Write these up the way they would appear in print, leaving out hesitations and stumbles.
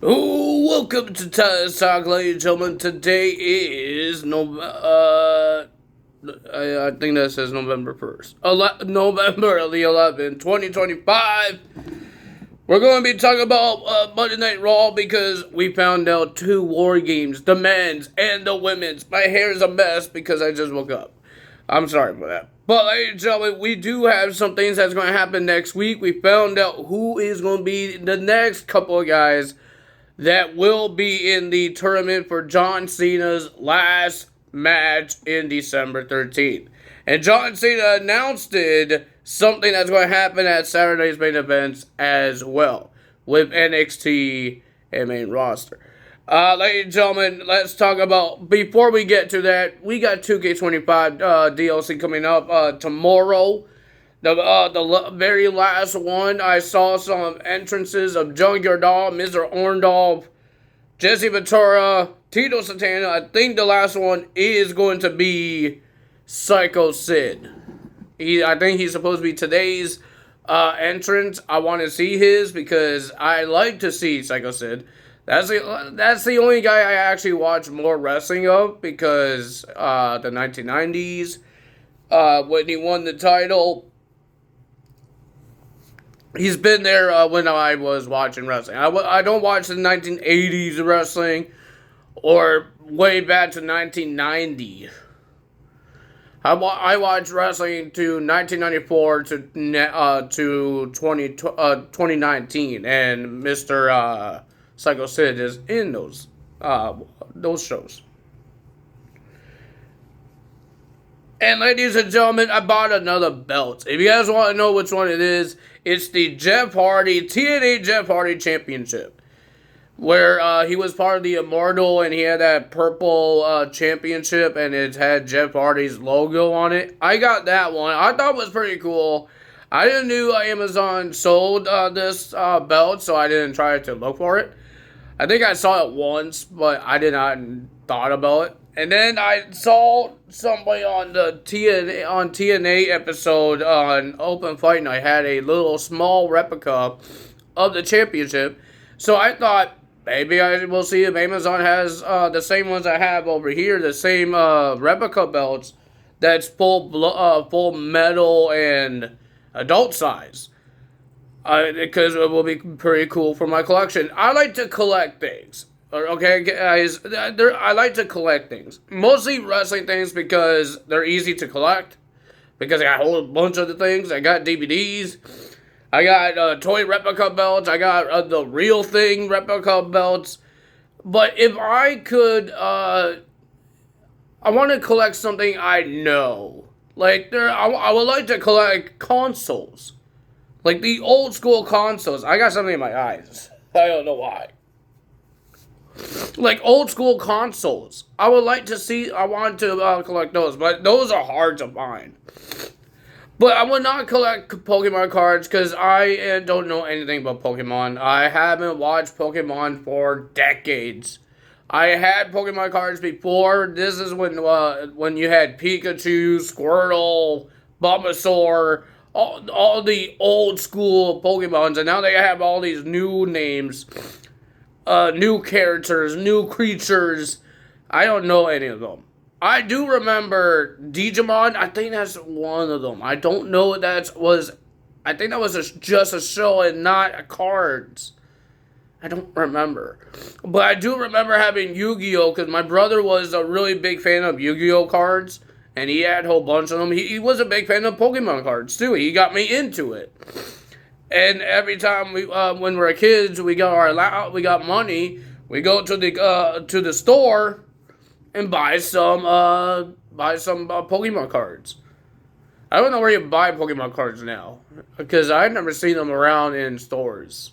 Oh, welcome to Tyler's Talk, ladies and gentlemen. Today is I think that says November 1st. November the 11th, 2025. We're going to be talking about Monday Night Raw because we found out two war games, the men's and the women's. My hair is a mess because I just woke up. I'm sorry for that. But, ladies and gentlemen, we do have some things that's going to happen next week. We found out who is going to be the next couple of guys that will be in the tournament for John Cena's last match in December 13th. And John Cena announced something that's going to happen at Saturday's main events as well with NXT and main roster. Ladies and gentlemen, let's talk about, before we get to that, we got 2K25 DLC coming up tomorrow. The very last one, I saw some entrances of Junkyard Dog, Mr. Orndorff, Jesse Ventura, Tito Santana. I think the last one is going to be Psycho Sid. I think he's supposed to be today's entrance. I want to see his because I like to see Psycho Sid. That's the only guy I actually watch more wrestling of because the 1990s, when he won the title. He's been there when I was watching wrestling. I don't watch the 1980s wrestling or way back to 1990. I watched wrestling to 1994 to 2019, and Mr. Psycho Sid is in those shows. And ladies and gentlemen, I bought another belt. If you guys want to know which one it is, it's the TNA Jeff Hardy Championship. Where he was part of the Immortal and he had that purple championship and it had Jeff Hardy's logo on it. I got that one. I thought it was pretty cool. I didn't know Amazon sold this belt, so I didn't try to look for it. I think I saw it once, but I did not thought about it. And then I saw somebody on the TNA episode on Open Fight Night had a little small replica of the championship. So I thought maybe I will see if Amazon has the same ones I have over here, the same replica belts that's full metal and adult size. Because it will be pretty cool for my collection. I like to collect things. Okay, guys, I like to collect things. Mostly wrestling things because they're easy to collect. Because I got a whole bunch of the things. I got DVDs. I got toy replica belts. I got the real thing replica belts. But if I could, I want to collect something I know. Like, I would like to collect consoles. Like the old school consoles. I got something in my eyes. I don't know why. Like old school consoles. I want to collect those, but those are hard to find. But I would not collect Pokemon cards because I don't know anything about Pokemon. I haven't watched Pokemon for decades. I had Pokemon cards before. This is when you had Pikachu, Squirtle, Bulbasaur, all the old school Pokemons, and now they have all these new names. New characters, new creatures. I don't know any of them. I do remember Digimon. I think that's one of them. I don't know what that was. I think that was just a show and not cards. I don't remember. But I do remember having Yu-Gi-Oh! Because my brother was a really big fan of Yu-Gi-Oh! Cards. And he had a whole bunch of them. He was a big fan of Pokemon cards too. He got me into it. And every time when we were kids, we got money. We go to the store and buy some Pokemon cards. I don't know where you buy Pokemon cards now because I've never seen them around in stores.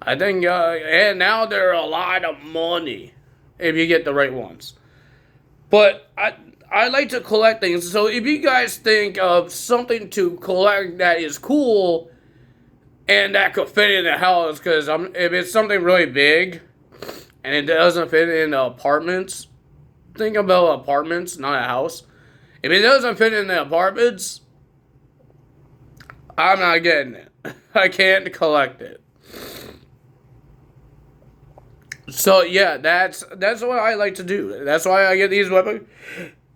I think and now they're a lot of money if you get the right ones. But I like to collect things. So if you guys think of something to collect that is cool. And that could fit in the house, because if it's something really big, and it doesn't fit in apartments, think about apartments, not a house. If it doesn't fit in the apartments, I'm not getting it. I can't collect it. So yeah, that's what I like to do. That's why I get these weapon.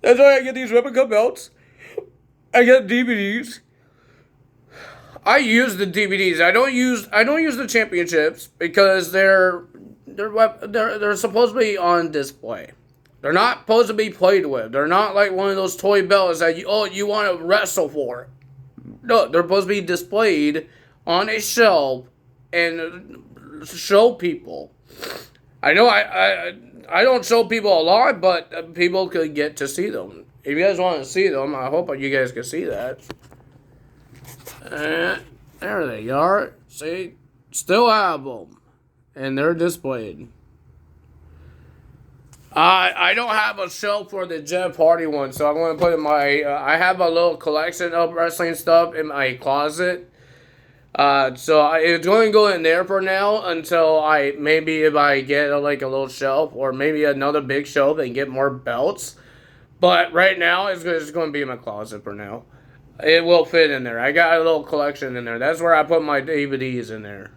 That's why I get these weapon cut belts. I get DVDs. I use the DVDs. I don't use the championships because they're supposed to be on display. They're not supposed to be played with. They're not like one of those toy belts that you want to wrestle for. No, they're supposed to be displayed on a shelf and show people. I know I don't show people a lot, but people could get to see them. If you guys want to see them, I hope you guys can see that. And there they are. See, still have them, and they're displayed. I don't have a shelf for the Jeff Hardy one, so I'm going to put in my. I have a little collection of wrestling stuff in my closet. It's going to go in there for now until maybe if I get like a little shelf or maybe another big shelf and get more belts. But right now, it's going to be in my closet for now. It will fit in there. I got a little collection in there. That's where I put my DVDs in there.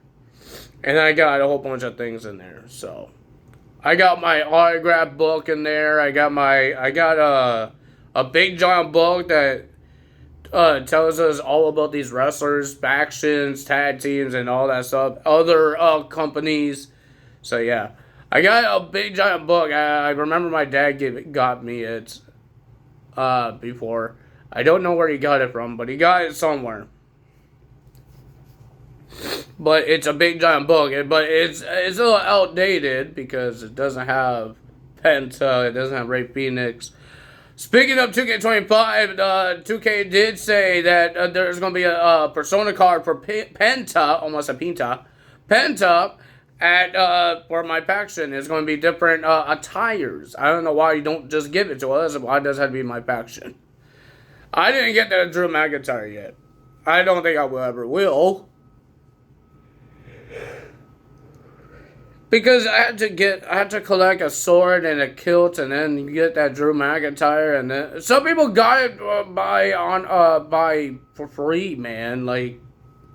And I got a whole bunch of things in there. So, I got my autograph book in there. I got a big giant book that tells us all about these wrestlers, factions, tag teams, and all that stuff. Other companies. So, yeah. I got a big giant book. I remember my dad got me it before. I don't know where he got it from, but he got it somewhere. But it's a big giant book, but it's a little outdated because it doesn't have Penta, it doesn't have Ray Phoenix. Speaking of 2K25, 2K did say that there's going to be a Persona card for Penta, almost a Penta, for my faction. It's going to be different attires. I don't know why you don't just give it to us. Why does it have to be my faction? I didn't get the Drew McIntyre yet. I don't think I will ever will. Because I had to collect a sword and a kilt, and then you get that Drew McIntyre, and then some people got it by for free, man. Like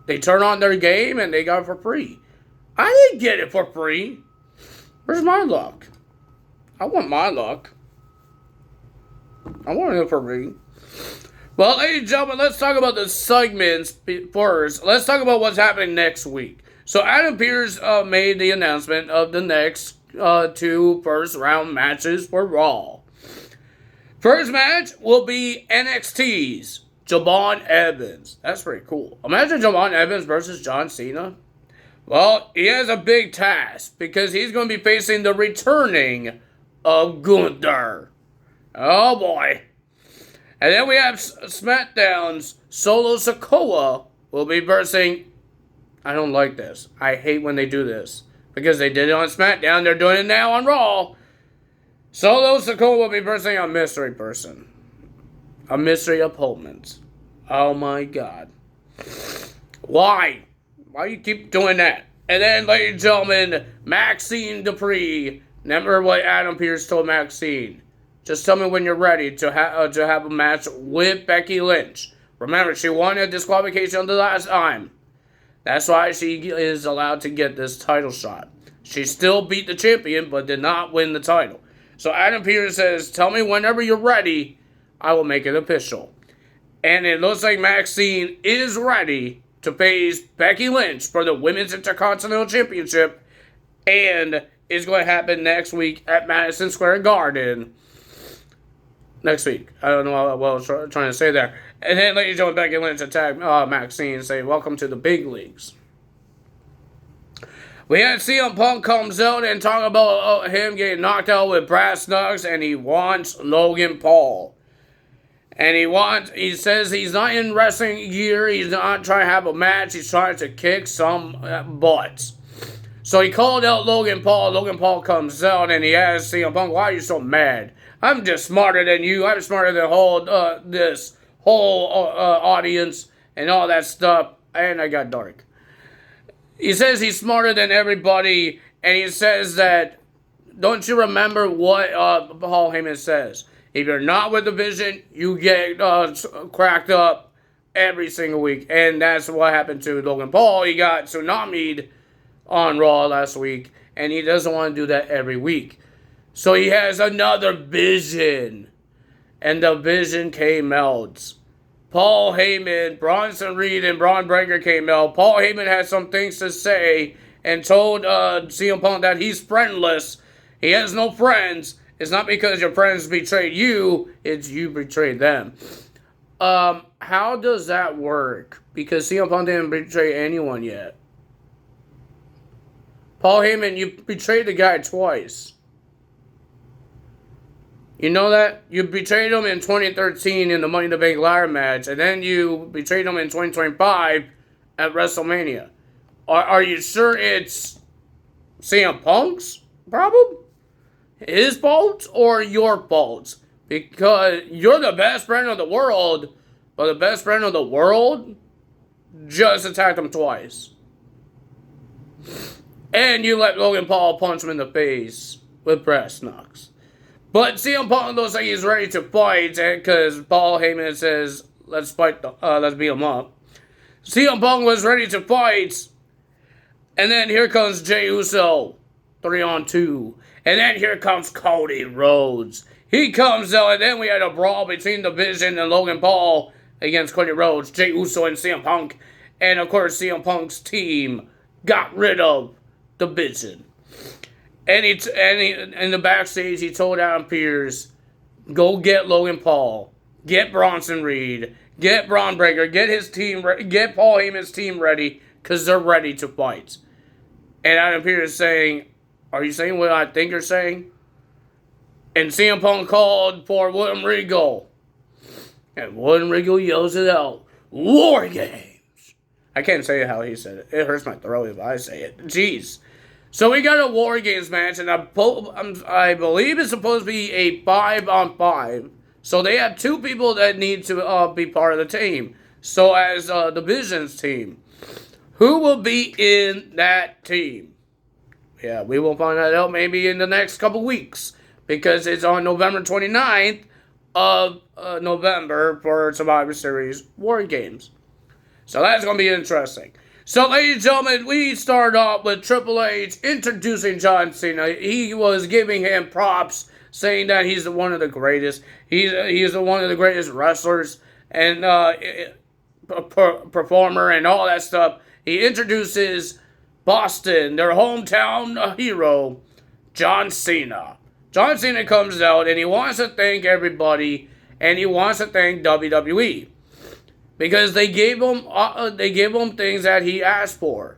they turn on their game and they got it for free. I didn't get it for free. Where's my luck? I want my luck. I want it for free. Well, ladies and gentlemen, let's talk about the segments first. Let's talk about what's happening next week. So Adam Pearce made the announcement of the next two first round matches for Raw. First match will be NXT's Javon Evans. That's pretty cool. Imagine Javon Evans versus John Cena. Well, he has a big task because he's going to be facing the returning of Gunther. Oh boy. And then we have SmackDown's Solo Sikoa will be versing. I don't like this. I hate when they do this. Because they did it on SmackDown. They're doing it now on Raw. Solo Sikoa will be versing a mystery person. A mystery opponent. Oh my god. Why? Why you keep doing that? And then, ladies and gentlemen, Maxine Dupree. Remember what Adam Pearce told Maxine. Just tell me when you're ready to have a match with Becky Lynch. Remember, she won a disqualification the last time. That's why she is allowed to get this title shot. She still beat the champion, but did not win the title. So Adam Pearce says, tell me whenever you're ready, I will make it official. And it looks like Maxine is ready to face Becky Lynch for the Women's Intercontinental Championship. And it's going to happen next week at Madison Square Garden. Next week. I don't know what I was trying to say there. And then ladies and gentlemen, Becky Lynch attacked Maxine saying, welcome to the big leagues. We had CM Punk comes out and talk about him getting knocked out with brass knucks, and he wants Logan Paul. And he says he's not in wrestling gear, he's not trying to have a match, he's trying to kick some butts. So he called out Logan Paul. Logan Paul comes out and he asks CM Punk, why are you so mad? I'm just smarter than you. I'm smarter than this whole audience and all that stuff. And I got dark. He says he's smarter than everybody. And he says that, don't you remember what Paul Heyman says? If you're not with the vision, you get cracked up every single week. And that's what happened to Logan Paul. He got tsunami'd on Raw last week. and he doesn't want to do that every week. So he has another vision, and the vision came out. Paul Heyman, Bronson Reed, and Braun Breaker came out. Paul Heyman had some things to say and told CM Punk that he's friendless. He has no friends. It's not because your friends betrayed you, it's you betrayed them. How does that work? Because CM Punk didn't betray anyone yet. Paul Heyman, you betrayed the guy twice. You know that? You betrayed him in 2013 in the Money in the Bank ladder match, and then you betrayed him in 2025 at WrestleMania. Are you sure it's CM Punk's problem? His fault or your fault? Because you're the best friend of the world, but the best friend of the world just attacked him twice. And you let Logan Paul punch him in the face with brass knucks. But CM Punk looks like he's ready to fight because Paul Heyman says, let's fight, let's beat him up. CM Punk was ready to fight. And then here comes Jey Uso, 3-on-2. And then here comes Cody Rhodes. He comes out, and then we had a brawl between the Vision and Logan Paul against Cody Rhodes, Jey Uso, and CM Punk. And of course, CM Punk's team got rid of the Vision. And in the backstage, he told Adam Pearce, go get Logan Paul, get Bronson Reed, get Braun Breaker, get his team, get Paul Heyman's team ready, because they're ready to fight. And Adam Pearce is saying, are you saying what I think you're saying? And CM Punk called for William Regal. And William Regal yells it out, War Games. I can't say it how he said it. It hurts my throat if I say it. Jeez. So we got a War Games match, and I believe it's supposed to be a 5-on-5. So they have two people that need to be part of the team. So as the Vision's team, who will be in that team? Yeah, we will find that out maybe in the next couple weeks, because it's on November 29th of November for Survivor Series War Games. So that's going to be interesting. So, ladies and gentlemen, we start off with Triple H introducing John Cena. He was giving him props, saying that he's one of the greatest. He's one of the greatest wrestlers and performer and all that stuff. He introduces Boston, their hometown hero, John Cena. John Cena comes out and he wants to thank everybody, and he wants to thank WWE. Because they gave him things that he asked for.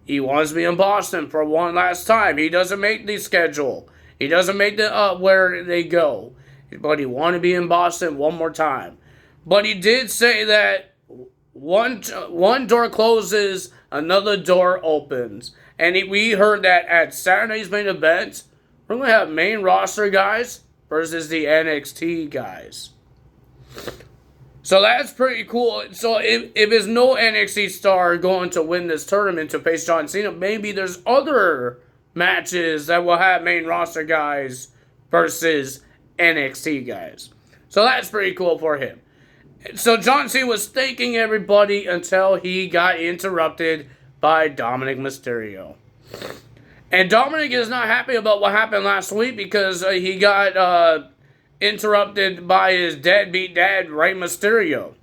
He wants to be in Boston for one last time. He doesn't make the schedule. He doesn't make the where they go. But he wanted to be in Boston one more time. But he did say that one door closes, another door opens. And we heard that at Saturday's main event, we're going to have main roster guys versus the NXT guys. So that's pretty cool. So if there's no NXT star going to win this tournament to face John Cena, maybe there's other matches that will have main roster guys versus NXT guys. So that's pretty cool for him. So John Cena was thanking everybody until he got interrupted by Dominic Mysterio. And Dominic is not happy about what happened last week because he got interrupted by his deadbeat dad, Rey Mysterio.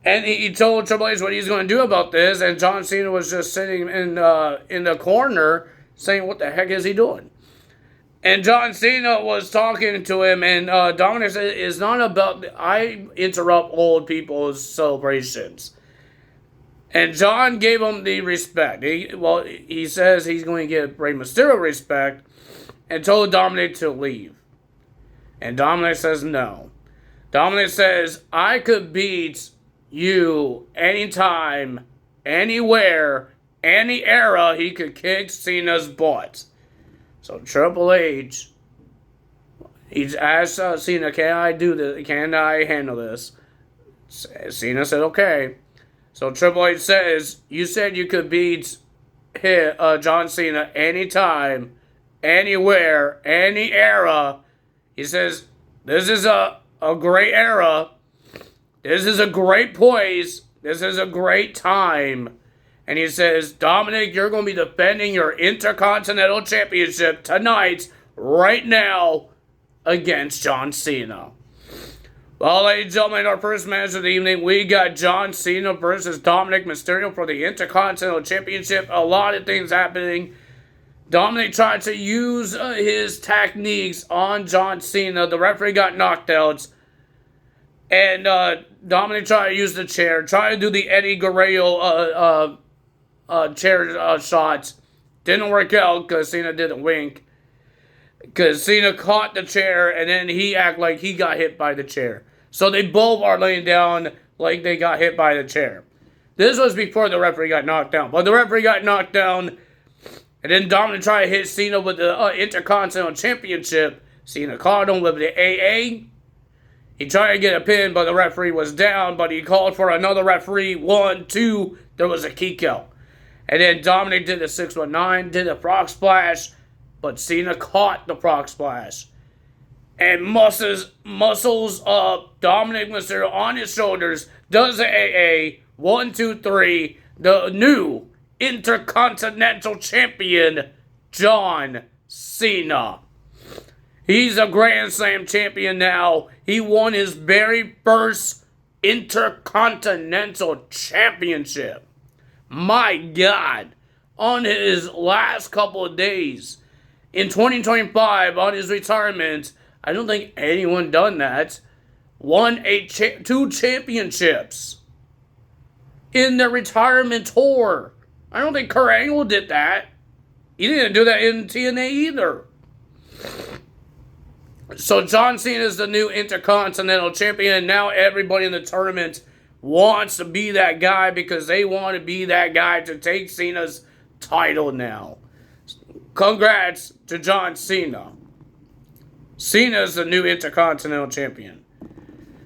And he told Triple H what he's going to do about this, and John Cena was just sitting in the corner saying, what the heck is he doing? And John Cena was talking to him, and Dominic said, it's not about, I interrupt old people's celebrations. And John gave him the respect. He says he's going to give Rey Mysterio respect, and told Dominic to leave. And Dominic says no. Dominic says, I could beat you anytime, anywhere, any era. He could kick Cena's butt. So Triple H, he's asked Cena, can I do this? Can I handle this? Cena said, okay. So Triple H says, you said you could beat John Cena anytime, anywhere, any era. He says, this is a great era. This is a great poise. This is a great time. And he says, Dominic, you're going to be defending your Intercontinental Championship tonight, right now, against John Cena. Well, ladies and gentlemen, our first match of the evening, we got John Cena versus Dominic Mysterio for the Intercontinental Championship. A lot of things happening. Dominic tried to use his techniques on John Cena. The referee got knocked out. And Dominic tried to use the chair. Tried to do the Eddie Guerrero chair shots. Didn't work out because Cena didn't wink. Because Cena caught the chair and then he acted like he got hit by the chair. So they both are laying down like they got hit by the chair. This was before the referee got knocked down. But the referee got knocked down. And then Dominic tried to hit Cena with the Intercontinental Championship. Cena caught him with the AA. He tried to get a pin, but the referee was down. But he called for another referee. 1, 2. There was a kick out. And then Dominic did the 619, did the frog splash. But Cena caught the frog splash. And muscles Dominic Mysterio on his shoulders. Does the AA. 1, 2, 3. The new Intercontinental Champion, John Cena. He's a Grand Slam champion now. He won his very first Intercontinental Championship. My God. On his last couple of days. In 2025, on his retirement, I don't think anyone done that. Won 2 championships in their retirement tour. I don't think Kurt Angle did that. He didn't do that in TNA either. So John Cena is the new Intercontinental Champion, and now everybody in the tournament wants to be that guy because they want to be that guy to take Cena's title now. Congrats to John Cena. Cena is the new Intercontinental Champion.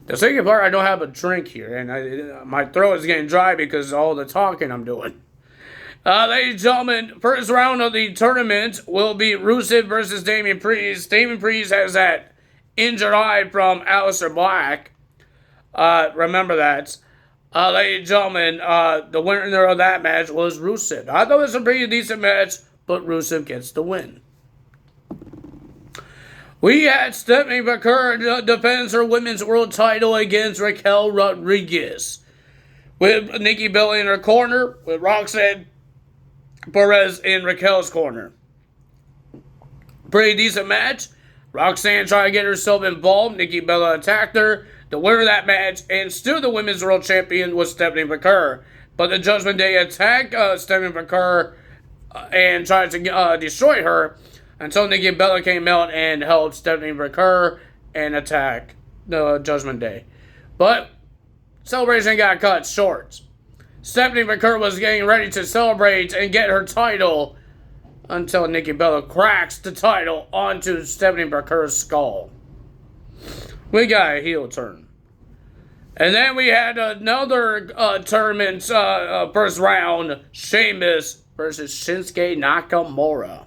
The second part, I don't have a drink here, and my throat is getting dry because of all the talking I'm doing. Ladies and gentlemen, first round of the tournament will be Rusev versus Damian Priest. Damian Priest has that injured eye from Aleister Black. Remember that. Ladies and gentlemen, the winner of that match was Rusev. I thought it was a pretty decent match, but Rusev gets the win. We had Stephanie McCurry defends her women's world title against Raquel Rodriguez. With Nikki Bella in her corner, with Roxanne Perez in Raquel's corner. Pretty decent match. Roxanne tried to get herself involved. Nikki Bella attacked her. The winner of that match, and still the women's world champion, was Stephanie McCurry. But the Judgment Day attacked Stephanie McCurry and tried to destroy her until Nikki Bella came out and held Stephanie McCurry and attacked the Judgment Day. But celebration got cut short. Stephanie McCurry was getting ready to celebrate and get her title until Nikki Bella cracks the title onto Stephanie McCurry's skull. We got a heel turn. And then we had another tournament first round. Sheamus versus Shinsuke Nakamura.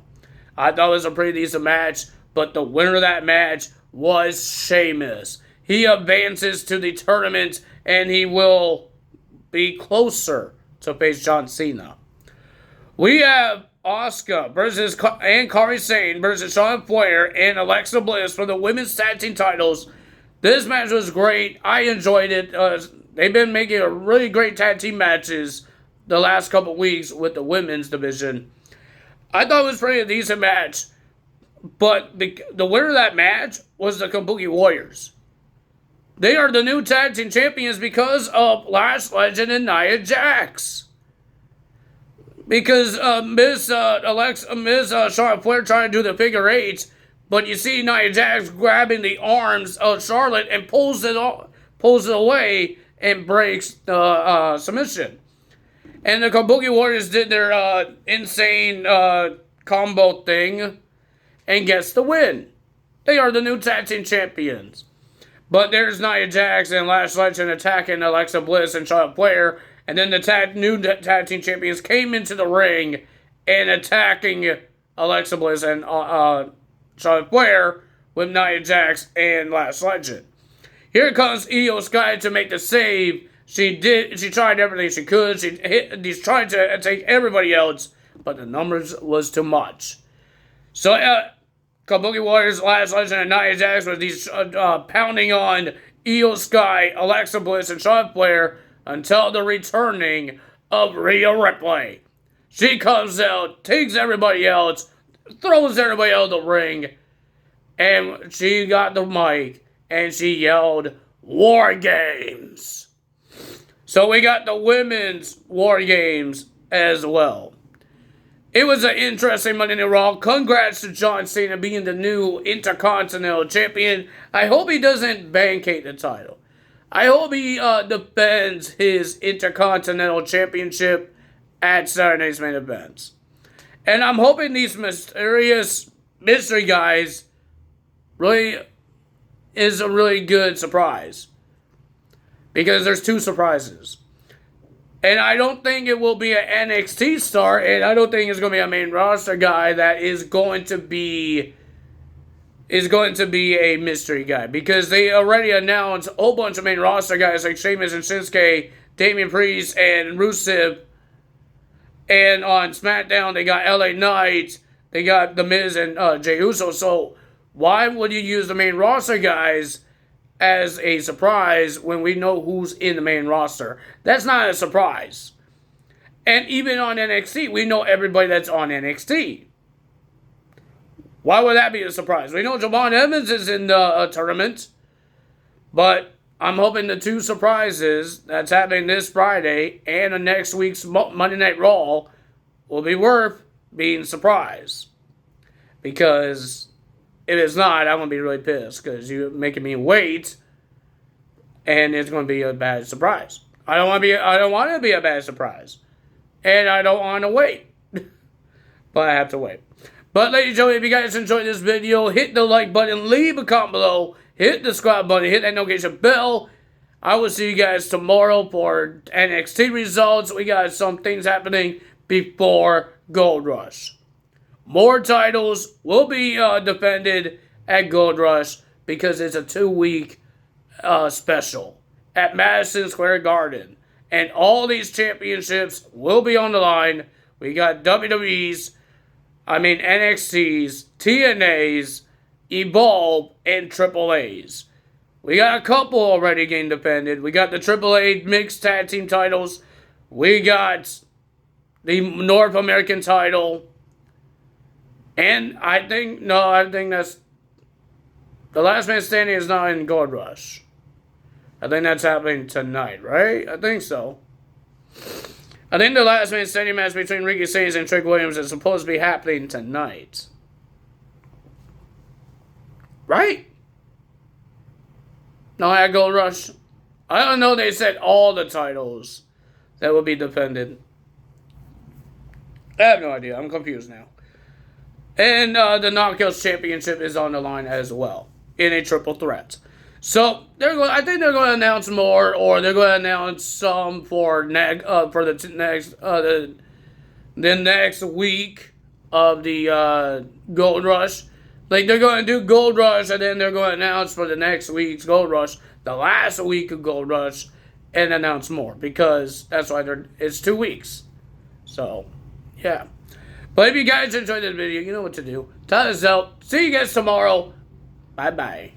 I thought it was a pretty decent match, but the winner of that match was Sheamus. He advances to the tournament, and he will be closer to face John Cena. We have Asuka versus and Kairi Sane versus Charlotte Flair and Alexa Bliss for the women's tag team titles. This match was great. I enjoyed it. They've been making a really great tag team matches the last couple weeks with the women's division. I thought it was pretty decent match, but the winner of that match was the Kabuki Warriors. They are the new tag team champions because of Lash Legend and Nia Jax. Because Miss Charlotte Flair trying to do the figure eight, but you see Nia Jax grabbing the arms of Charlotte and pulls it away and breaks the submission. And the Kabuki Warriors did their insane combo thing and gets the win. They are the new tag team champions. But there's Nia Jax and Lash Legend attacking Alexa Bliss and Charlotte Flair. And then the new tag team champions came into the ring and attacking Alexa Bliss and Charlotte Flair with Nia Jax and Lash Legend. Here comes Io Sky to make the save. She tried everything she could. She's trying to take everybody else, but the numbers was too much. So, Kabuki Warriors last legend at Nia Jax with these pounding on Io Sky, Alexa Bliss, and Charlotte Flair until the returning of Rhea Ripley. She comes out, takes everybody else, throws everybody out of the ring, and she got the mic and she yelled, "War Games!" So we got the women's War Games as well. It was an interesting Monday Night Raw. Congrats to John Cena being the new Intercontinental Champion. I hope he doesn't vacate the title. I hope he defends his Intercontinental Championship at Saturday's main events. And I'm hoping these mysterious mystery guys really is a really good surprise. Because there's two surprises. And I don't think it will be an NXT star, and I don't think it's going to be a main roster guy that is going to be a mystery guy. Because they already announced a whole bunch of main roster guys like Sheamus and Shinsuke, Damian Priest, and Rusev. And on SmackDown, they got LA Knight, they got The Miz and Jey Uso. So why would you use the main roster guys as a surprise when we know who's in the main roster? That's not a surprise. And even on NXT, we know everybody that's on NXT. Why would that be a surprise? We know Javon Evans is in the tournament, but I'm hoping the two surprises that's happening this Friday and the next week's Monday Night Raw will be worth being surprised. Because if it's not, I'm going to be really pissed because you're making me wait and it's going to be a bad surprise. I don't want it to be a bad surprise. And I don't want to wait. But I have to wait. But ladies and gentlemen, if you guys enjoyed this video, hit the like button, leave a comment below, hit the subscribe button, hit that notification bell. I will see you guys tomorrow for NXT results. We got some things happening before Gold Rush. More titles will be defended at Gold Rush because it's a 2-week special at Madison Square Garden. And all these championships will be on the line. We got NXT's, TNA's, Evolve, and AAA's. We got a couple already getting defended. We got the AAA mixed tag team titles. We got the North American title. And I think that's the Last Man Standing is not in Gold Rush. I think that's happening tonight, right? I think so. I think the Last Man Standing match between Ricky Sayers and Trick Williams is supposed to be happening tonight. Right? No, at Gold Rush. I don't know, they said all the titles that will be defended. I have no idea. I'm confused now. And the Knockouts Championship is on the line as well in a triple threat. So I think they're going to announce more, or they're going to announce some for the next week of the Gold Rush. Like they're going to do Gold Rush, and then they're going to announce for the next week's Gold Rush, the last week of Gold Rush, and announce more because that's why it's 2 weeks. So yeah. But if you guys enjoyed this video, you know what to do. Tell us out. See you guys tomorrow. Bye-bye.